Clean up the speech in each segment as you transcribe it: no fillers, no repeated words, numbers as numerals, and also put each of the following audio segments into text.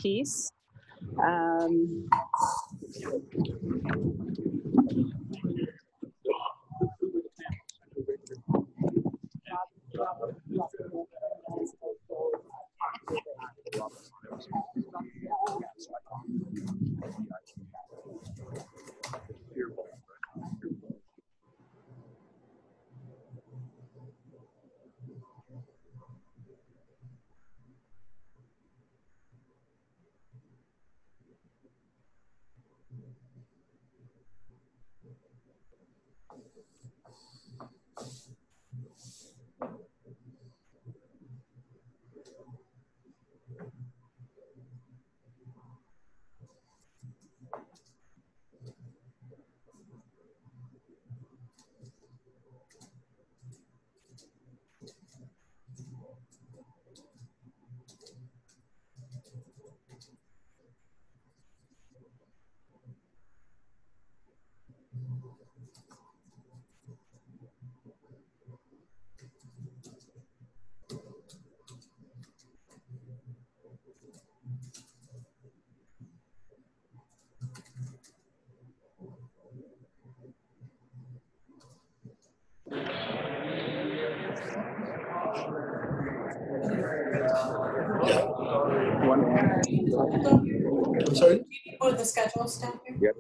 piece. I'm sorry? Oh, the schedule stuff here?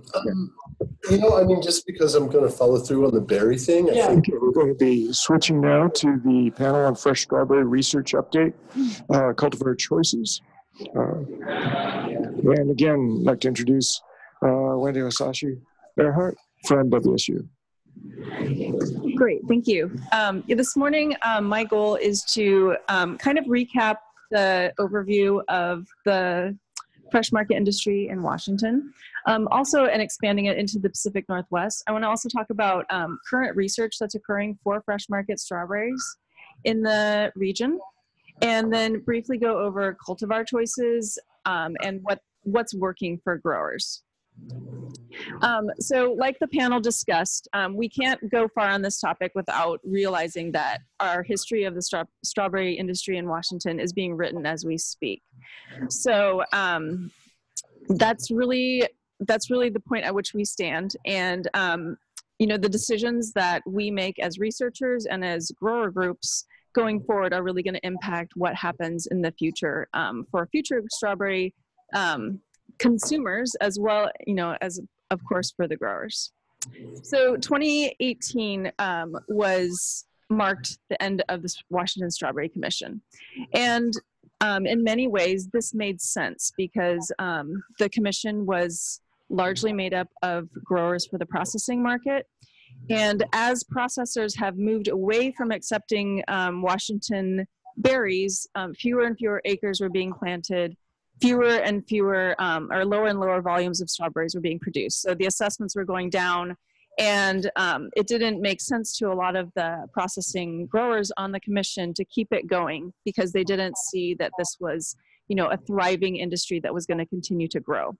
You know, I mean, just because I'm going to follow through on the berry thing, I think. Okay, we're going to be switching now to the panel on fresh strawberry research update, cultivar choices. And again, I'd like to introduce Wendy Osashi Earhart from WSU. Great, thank you. This morning, my goal is to kind of recap the overview of the fresh market industry in Washington. Also, and expanding it into the Pacific Northwest. I want to also talk about current research that's occurring for fresh market strawberries in the region, and then briefly go over cultivar choices and what's working for growers. So like the panel discussed, we can't go far on this topic without realizing that our history of the strawberry industry in Washington is being written as we speak. So that's really the point at which we stand. And you know, the decisions that we make as researchers and as grower groups going forward are really going to impact what happens in the future for future strawberry consumers, as well, you know, as of course for the growers. So 2018 marked the end of the Washington Strawberry Commission. And in many ways, this made sense because the commission was largely made up of growers for the processing market. And as processors have moved away from accepting Washington berries, fewer and fewer acres were being planted, fewer and fewer or lower and lower volumes of strawberries were being produced. So the assessments were going down, and it didn't make sense to a lot of the processing growers on the commission to keep it going because they didn't see that this was, you know, a thriving industry that was going to continue to grow.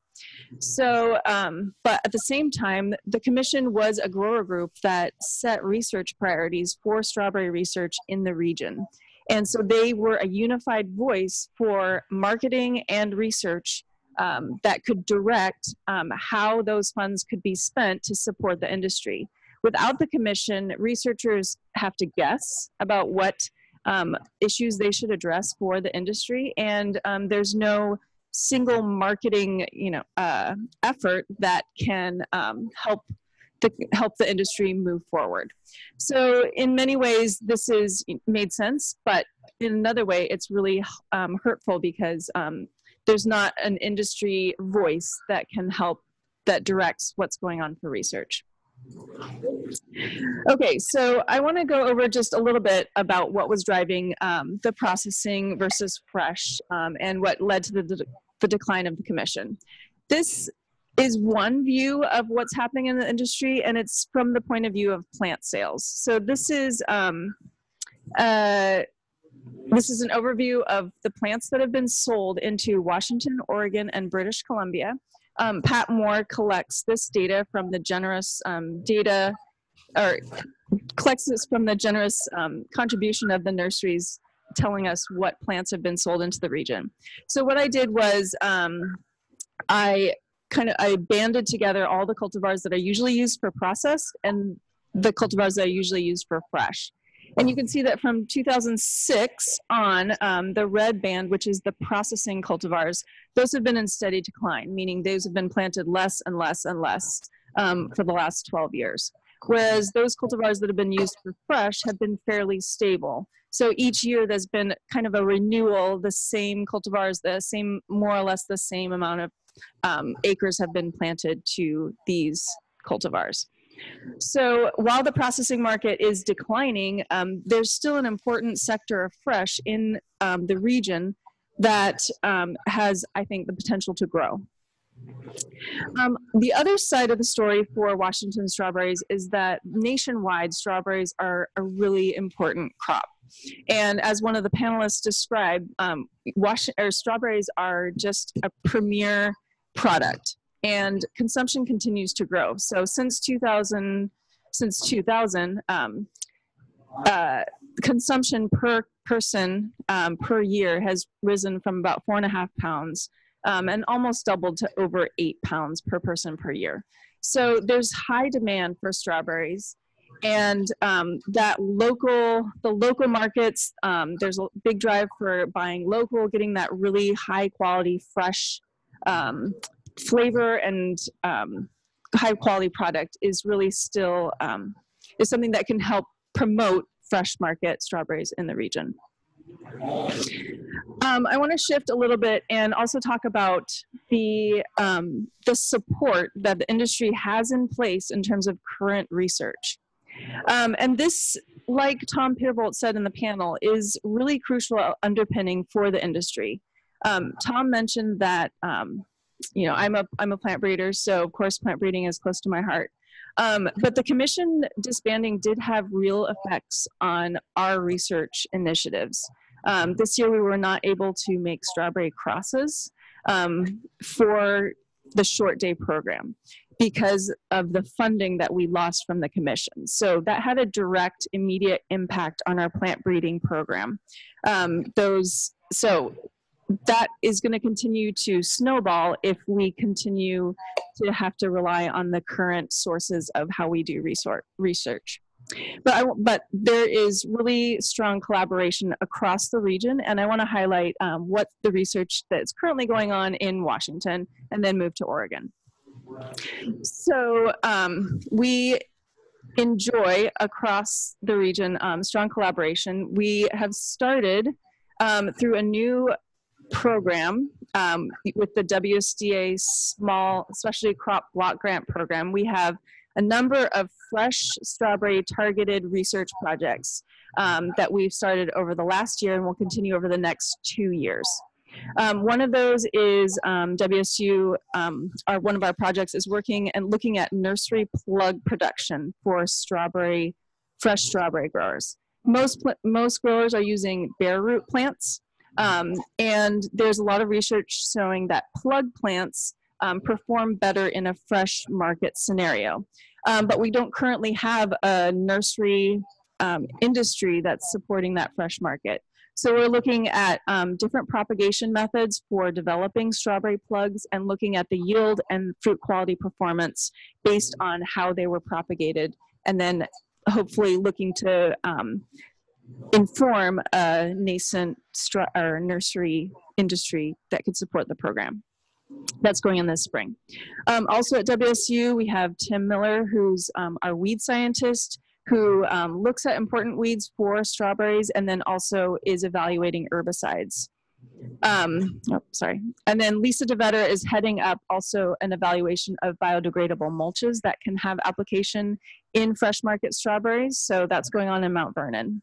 So, but at the same time, the commission was a grower group that set research priorities for strawberry research in the region. And so they were a unified voice for marketing and research that could direct how those funds could be spent to support the industry. Without the commission, researchers have to guess about what issues they should address for the industry, and there's no single marketing, you know, effort that can help the industry move forward. So in many ways, this is made sense, but in another way, it's really hurtful because there's not an industry voice that can help, that directs what's going on for research. Okay, so I want to go over just a little bit about what was driving the processing versus fresh and what led to the decline of the commission. This is one view of what's happening in the industry, and it's from the point of view of plant sales. So this is an overview of the plants that have been sold into Washington, Oregon, and British Columbia. Pat Moore collects this data from the generous contribution of the nurseries telling us what plants have been sold into the region. So what I did was I banded together all the cultivars that are usually used for processed and the cultivars that are usually used for fresh. And you can see that from 2006 on, the red band, which is the processing cultivars, those have been in steady decline, meaning those have been planted less and less and less for the last 12 years. Whereas those cultivars that have been used for fresh have been fairly stable. So each year there's been kind of a renewal, the same cultivars, more or less the same amount of acres have been planted to these cultivars. So while the processing market is declining, there's still an important sector of fresh in the region that has, I think, the potential to grow. The other side of the story for Washington strawberries is that nationwide strawberries are a really important crop. And as one of the panelists described, strawberries are just a premier product, and consumption continues to grow. So since 2000, consumption per person per year has risen from about 4.5 pounds and almost doubled to over 8 pounds per person per year. So there's high demand for strawberries, and the local markets, there's a big drive for buying local, getting that really high quality, fresh flavor and high quality product is really still is something that can help promote fresh market strawberries in the region. I want to shift a little bit and also talk about the support that the industry has in place in terms of current research. And this, like Tom Peerbolt said in the panel, is really crucial underpinning for the industry. Tom mentioned that I'm a plant breeder, so of course plant breeding is close to my heart. But the commission disbanding did have real effects on our research initiatives. This year we were not able to make strawberry crosses for the short day program because of the funding that we lost from the commission. So that had a direct, immediate impact on our plant breeding program. So that is going to continue to snowball if we continue to have to rely on the current sources of how we do research. But there is really strong collaboration across the region, and I want to highlight what the research that's currently going on in Washington and then move to Oregon. So we enjoy across the region strong collaboration. We have started through a new program with the WSDA Small Specialty Crop Block Grant Program. We have a number of fresh strawberry targeted research projects that we've started over the last year and will continue over the next 2 years. One of those is WSU, one of our projects is working and looking at nursery plug production for fresh strawberry growers. Most growers are using bare root plants, and there's a lot of research showing that plug plants perform better in a fresh market scenario. But we don't currently have a nursery industry that's supporting that fresh market. So we're looking at different propagation methods for developing strawberry plugs and looking at the yield and fruit quality performance based on how they were propagated, and then hopefully looking to inform a nascent nursery industry that could support the program. That's going in this spring. Also at WSU, we have Tim Miller, who's our weed scientist, who looks at important weeds for strawberries and then also is evaluating herbicides. And then Lisa DeVetter is heading up also an evaluation of biodegradable mulches that can have application in fresh market strawberries. So that's going on in Mount Vernon.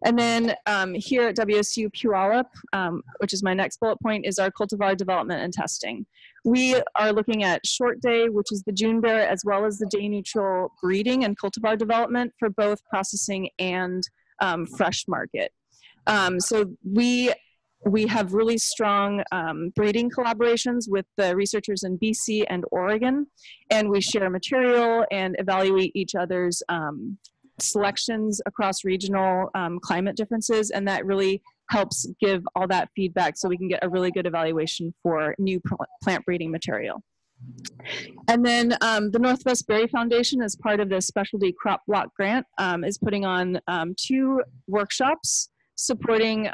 And then here at WSU Puyallup, which is my next bullet point, is our cultivar development and testing. We are looking at short day, which is the June bear, as well as the day neutral breeding and cultivar development for both processing and fresh market. So we have really strong breeding collaborations with the researchers in BC and Oregon, and we share material and evaluate each other's selections across regional climate differences, and that really helps give all that feedback so we can get a really good evaluation for new plant breeding material. And then the Northwest Berry Foundation, as part of the Specialty Crop Block Grant, is putting on 2 workshops supporting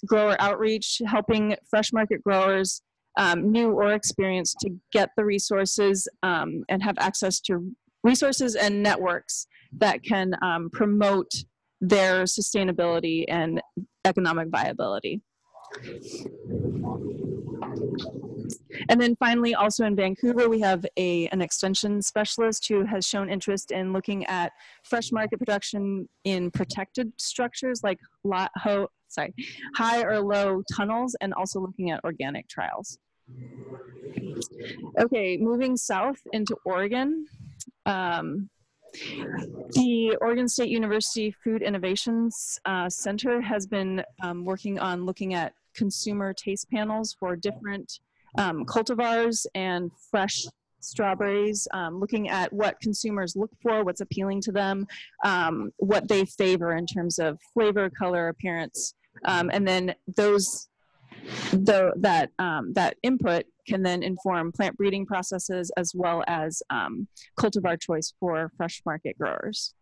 grower outreach, helping fresh market growers, new or experienced, to get the resources and have access to resources and networks that can promote their sustainability and economic viability. And then finally, also in Vancouver, we have an extension specialist who has shown interest in looking at fresh market production in protected structures like high or low tunnels, and also looking at organic trials. Okay, moving south into Oregon. The Oregon State University Food Innovations Center has been working on looking at consumer taste panels for different cultivars and fresh strawberries, looking at what consumers look for, what's appealing to them, what they favor in terms of flavor, color, appearance, and then that input can then inform plant breeding processes as well as cultivar choice for fresh market growers.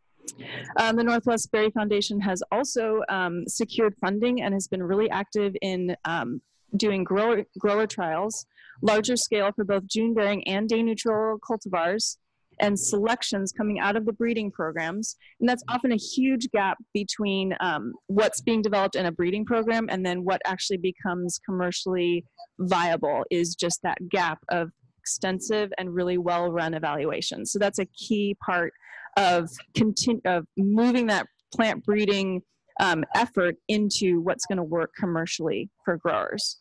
The Northwest Berry Foundation has also secured funding and has been really active in doing grower trials, larger scale for both June bearing and day neutral cultivars, and selections coming out of the breeding programs. And that's often a huge gap between what's being developed in a breeding program and then what actually becomes commercially viable, is just that gap of extensive and really well-run evaluations. So that's a key part of moving that plant breeding effort into what's going to work commercially for growers.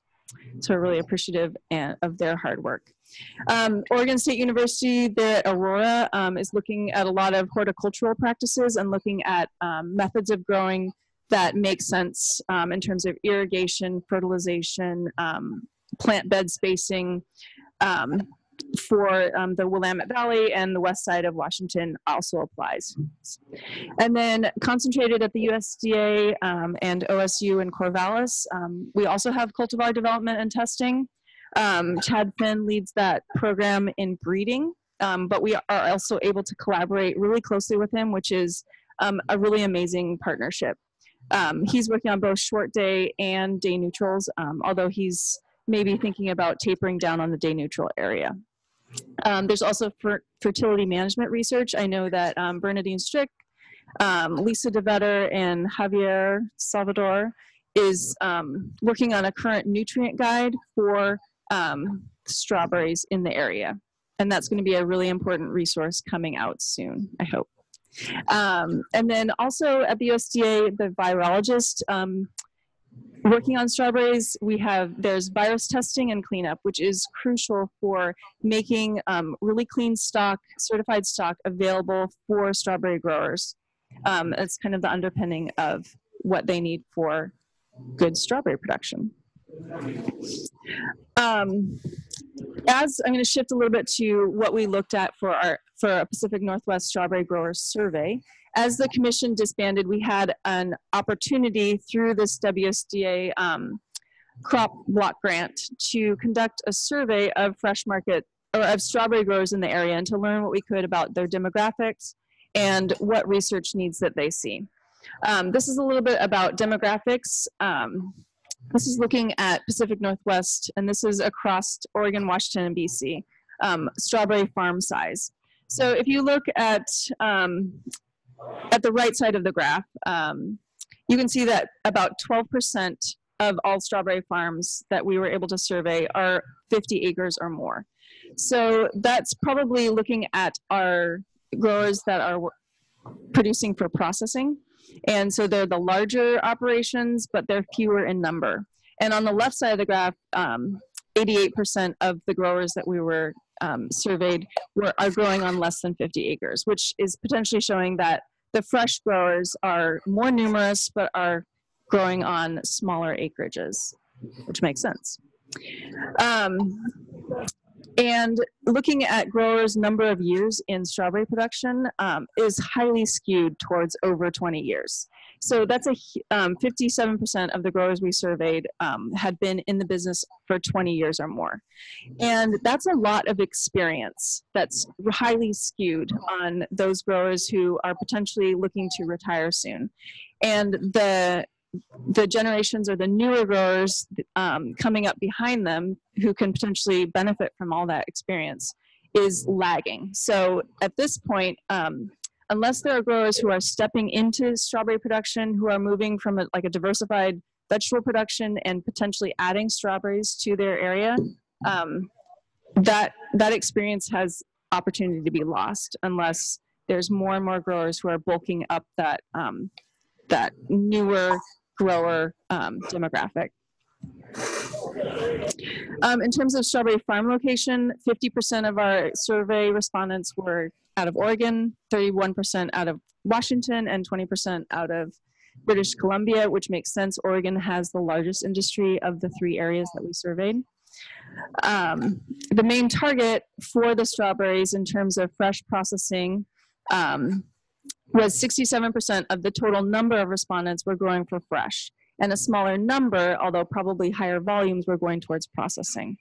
So we're really appreciative of their hard work. Oregon State University there at Aurora is looking at a lot of horticultural practices and looking at methods of growing that make sense in terms of irrigation, fertilization, plant bed spacing, for the Willamette Valley and the west side of Washington also applies. And then concentrated at the USDA and OSU in Corvallis, we also have cultivar development and testing. Chad Finn leads that program in breeding, but we are also able to collaborate really closely with him, which is a really amazing partnership. He's working on both short day and day neutrals, although he's maybe thinking about tapering down on the day neutral area. There's also fertility management research. I know that Bernadine Strick, Lisa DeVetter, and Javier Salvador is working on a current nutrient guide for strawberries in the area. And that's going to be a really important resource coming out soon, I hope. And then also at the USDA, the virologist working on strawberries, there's virus testing and cleanup, which is crucial for making really clean stock, certified stock available for strawberry growers. It's kind of the underpinning of what they need for good strawberry production. As I'm going to shift a little bit to what we looked at for a Pacific Northwest Strawberry Growers Survey. As the commission disbanded, we had an opportunity through this WSDA crop block grant to conduct a survey of fresh market or of strawberry growers in the area and to learn what we could about their demographics and what research needs that they see. This is a little bit about demographics. This is looking at Pacific Northwest, and this is across Oregon, Washington, and BC, strawberry farm size. So if you look at the right side of the graph, you can see that about 12% of all strawberry farms that we were able to survey are 50 acres or more. So that's probably looking at our growers that are producing for processing. And so they're the larger operations, but they're fewer in number. And on the left side of the graph, 88% of the growers that we were surveyed are growing on less than 50 acres, which is potentially showing that the fresh growers are more numerous, but are growing on smaller acreages, which makes sense. And looking at growers' number of years in strawberry production is highly skewed towards over 20 years. So that's 57% of the growers we surveyed had been in the business for 20 years or more. And that's a lot of experience that's highly skewed on those growers who are potentially looking to retire soon. And the generations or the newer growers coming up behind them who can potentially benefit from all that experience is lagging. So at this point, unless there are growers who are stepping into strawberry production, who are moving from a diversified vegetable production and potentially adding strawberries to their area, that experience has opportunity to be lost unless there's more and more growers who are bulking up that newer grower demographic. In terms of strawberry farm location, 50% of our survey respondents were out of Oregon, 31% out of Washington, and 20% out of British Columbia, which makes sense. Oregon has the largest industry of the 3 areas that we surveyed. The main target for the strawberries in terms of fresh processing was 67% of the total number of respondents were growing for fresh, and a smaller number, although probably higher volumes, were going towards processing.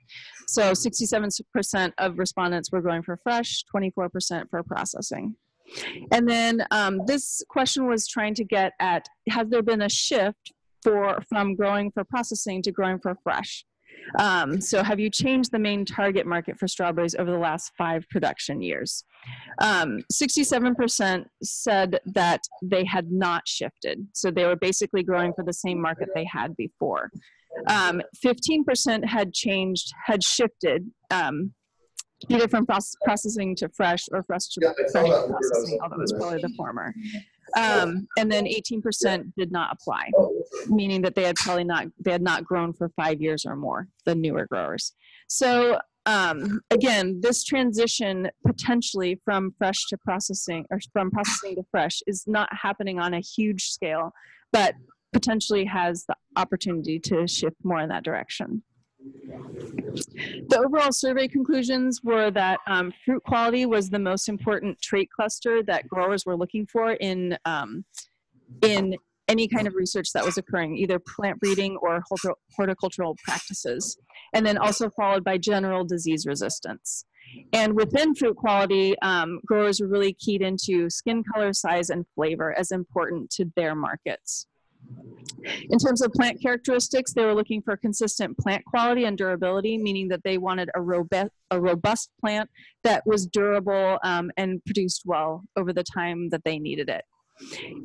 So 67% of respondents were going for fresh, 24% for processing. And then this question was trying to get at, has there been a shift from growing for processing to growing for fresh? So have you changed the main target market for strawberries over the last 5 production years? 67% said that they had not shifted. So they were basically growing for the same market they had before. 15% had shifted, either from processing to fresh or fresh to fresh processing, although it was probably the former. And then 18% did not apply, meaning that they had not grown for 5 years or more, the newer growers. So again, this transition potentially from fresh to processing, or from processing to fresh, is not happening on a huge scale, but potentially has the opportunity to shift more in that direction. The overall survey conclusions were that fruit quality was the most important trait cluster that growers were looking for in any kind of research that was occurring, either plant breeding or horticultural practices, and then also followed by general disease resistance. And within fruit quality, growers were really keyed into skin color, size, and flavor as important to their markets. In terms of plant characteristics, they were looking for consistent plant quality and durability, meaning that they wanted a robust plant that was durable and produced well over the time that they needed it.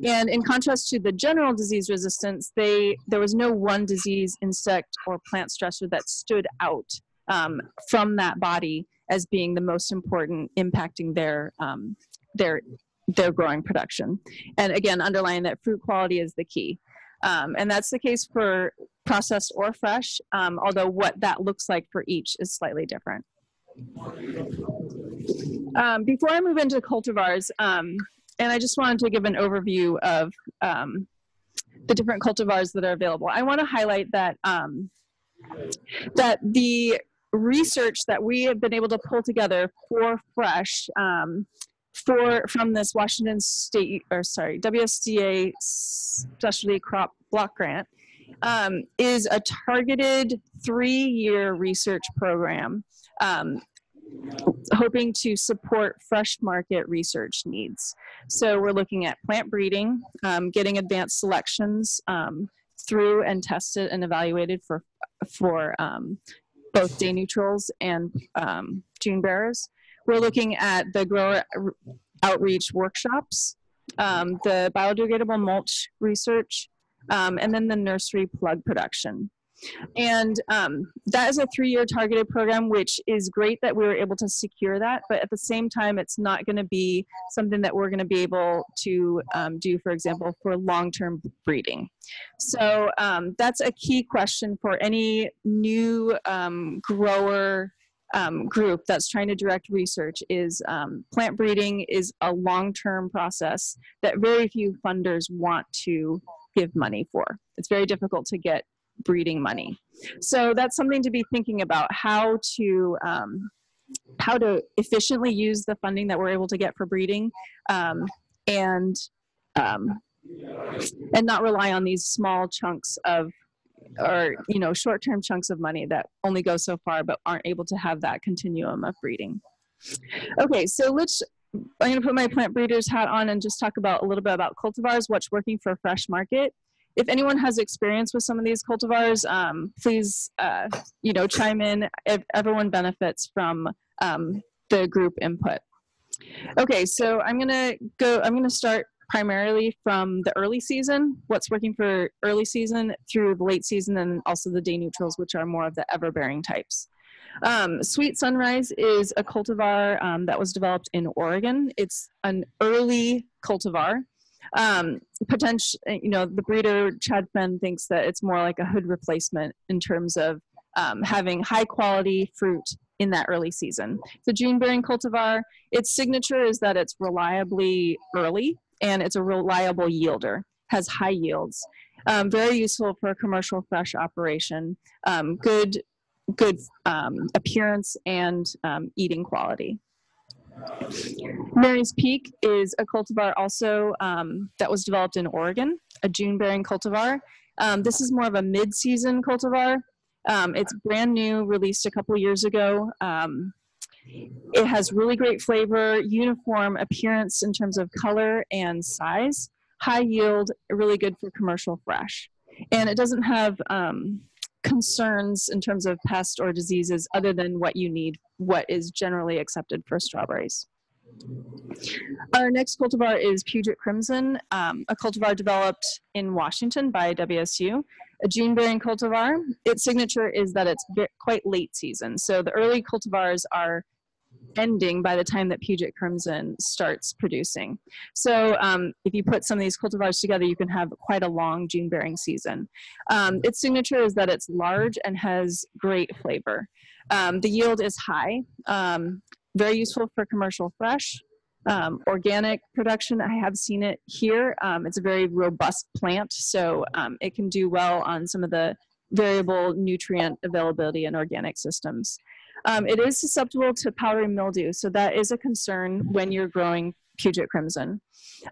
And in contrast to the general disease resistance, there was no one disease, insect, or plant stressor that stood out from that body as being the most important, impacting their growing production. And again, underlying that fruit quality is the key. And that's the case for processed or fresh, although what that looks like for each is slightly different. Before I move into cultivars, and I just wanted to give an overview of the different cultivars that are available. I want to highlight that, that the research that we have been able to pull together for fresh from this Washington State, WSDA Specialty Crop Block Grant is a targeted 3-year research program hoping to support fresh market research needs. So we're looking at plant breeding, getting advanced selections through and tested and evaluated for both day neutrals and June bearers. We're looking at the grower outreach workshops, the biodegradable mulch research, and then the nursery plug production. And that is a 3-year targeted program, which is great that we were able to secure that, but at the same time, it's not going to be something that we're going to be able to do, for example, for long-term breeding. So that's a key question for any new grower group that's trying to direct research. Is plant breeding is a long-term process that very few funders want to give money for. It's very difficult to get breeding money. So that's something to be thinking about, how to efficiently use the funding that we're able to get for breeding, and and not rely on these small chunks of, or short-term chunks of money that only go so far but aren't able to have that continuum of breeding. Okay, so I'm going to put my plant breeder's hat on and just talk about a little bit about cultivars, what's working for fresh market. If anyone has experience with some of these cultivars, please chime in. If everyone benefits from the group input. Okay, so I'm going to start primarily from the early season, what's working for early season through the late season, and also the day neutrals, which are more of the ever-bearing types. Sweet Sunrise is a cultivar that was developed in Oregon. It's an early cultivar. The breeder, Chad Fenn, thinks that it's more like a hood replacement in terms of having high quality fruit in that early season. It's a June-bearing cultivar. Its signature is that it's reliably early, and it's a reliable yielder, has high yields. Very useful for a commercial fresh operation. Good appearance and eating quality. Mary's Peak is a cultivar also that was developed in Oregon, a June-bearing cultivar. This is more of a mid-season cultivar. It's brand new, released a couple years ago. It has really great flavor, uniform appearance in terms of color and size, high yield, really good for commercial fresh. And it doesn't have concerns in terms of pest or diseases other than what you need, what is generally accepted for strawberries. Our next cultivar is Puget Crimson, a cultivar developed in Washington by WSU, a June-bearing cultivar. Its signature is that it's quite late season. So the early cultivars are ending by the time that Puget Crimson starts producing. So if you put some of these cultivars together, you can have quite a long June-bearing season. Its signature is that it's large and has great flavor. The yield is high, very useful for commercial fresh. Organic production, I have seen it here. It's a very robust plant, so it can do well on some of the variable nutrient availability in organic systems. It is susceptible to powdery mildew, so that is a concern when you're growing Puget Crimson.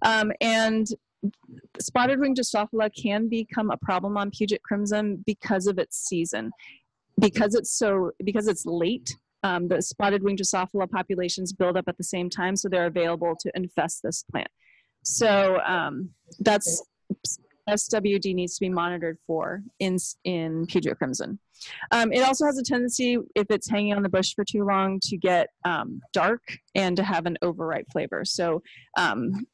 And spotted wing Drosophila can become a problem on Puget Crimson because of its season. Because it's late, the spotted wing Drosophila populations build up at the same time, so they're available to infest this plant. So that's SWD needs to be monitored for in Puget Crimson. It also has a tendency, if it's hanging on the bush for too long, to get dark and to have an overripe flavor. So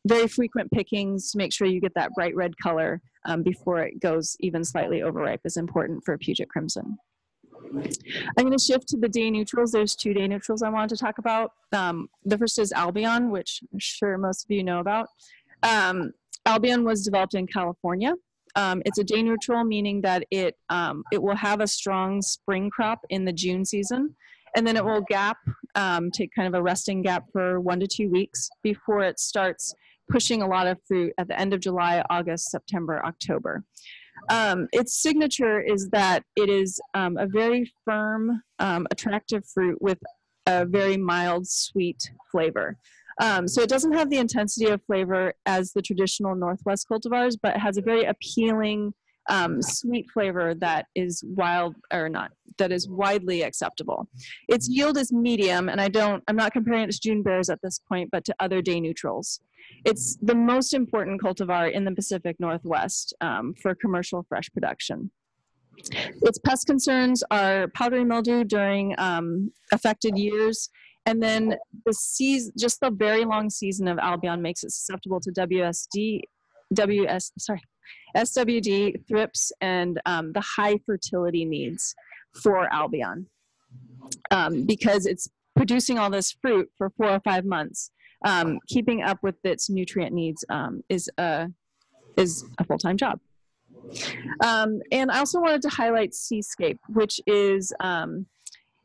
very frequent pickings to make sure you get that bright red color before it goes even slightly overripe is important for Puget Crimson. I'm going to shift to the day neutrals. There's two day neutrals I wanted to talk about. The first is Albion, which I'm sure most of you know about. Albion was developed in California. It's a day neutral, meaning that it will have a strong spring crop in the June season, and then it will take kind of a resting gap for 1 to 2 weeks before it starts pushing a lot of fruit at the end of July, August, September, October. Its signature is that it is a very firm, attractive fruit with a very mild, sweet flavor. So it doesn't have the intensity of flavor as the traditional Northwest cultivars, but it has a very appealing, sweet flavor that is that is widely acceptable. Its yield is medium, and I'm not comparing it to June bears at this point, but to other day neutrals. It's the most important cultivar in the Pacific Northwest for commercial fresh production. Its pest concerns are powdery mildew during affected years, and then just the very long season of Albion makes it susceptible to SWD, thrips, and the high fertility needs for Albion. Because it's producing all this fruit for 4 or 5 months, keeping up with its nutrient needs is a full-time job. And I also wanted to highlight Seascape, which is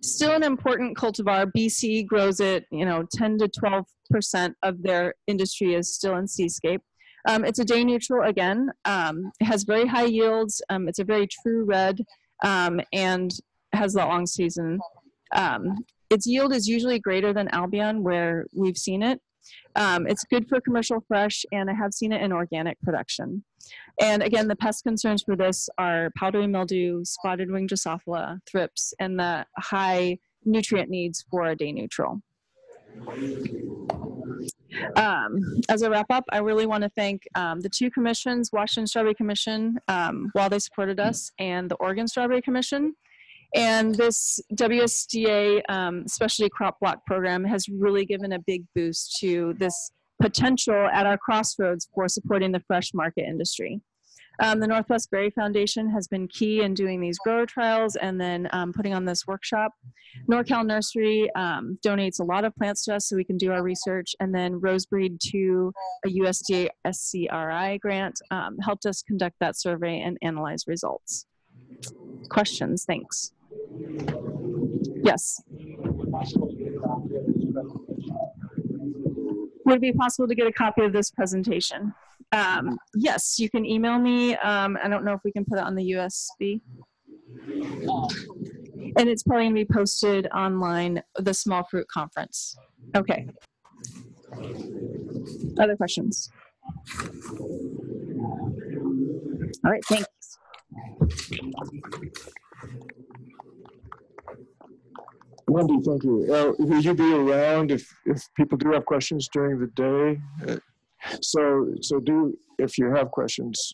still an important cultivar. BC grows it, 10 to 12% of their industry is still in Seascape. It's a day neutral again. It has very high yields. It's a very true red and has the long season. Its yield is usually greater than Albion, where we've seen it. It's good for commercial fresh, and I have seen it in organic production. And again, the pest concerns for this are powdery mildew, spotted wing Drosophila, thrips, and the high nutrient needs for a day neutral. As a wrap up, I really want to thank the two commissions, Washington Strawberry Commission, while they supported us, and the Oregon Strawberry Commission. And this WSDA Specialty Crop Block Program has really given a big boost to this potential at our crossroads for supporting the fresh market industry. The Northwest Berry Foundation has been key in doing these grower trials and then putting on this workshop. NorCal Nursery donates a lot of plants to us so we can do our research. And then Rosebreed 2, a USDA SCRI grant, helped us conduct that survey and analyze results. Questions? Thanks. Yes. Would it be possible to get a copy of this presentation? Yes, you can email me. I don't know if we can put it on the USB. And it's probably going to be posted online, the Small Fruit Conference. Okay. Other questions? All right, thanks. Wendy, thank you. Will you be around if people do have questions during the day? So do, if you have questions,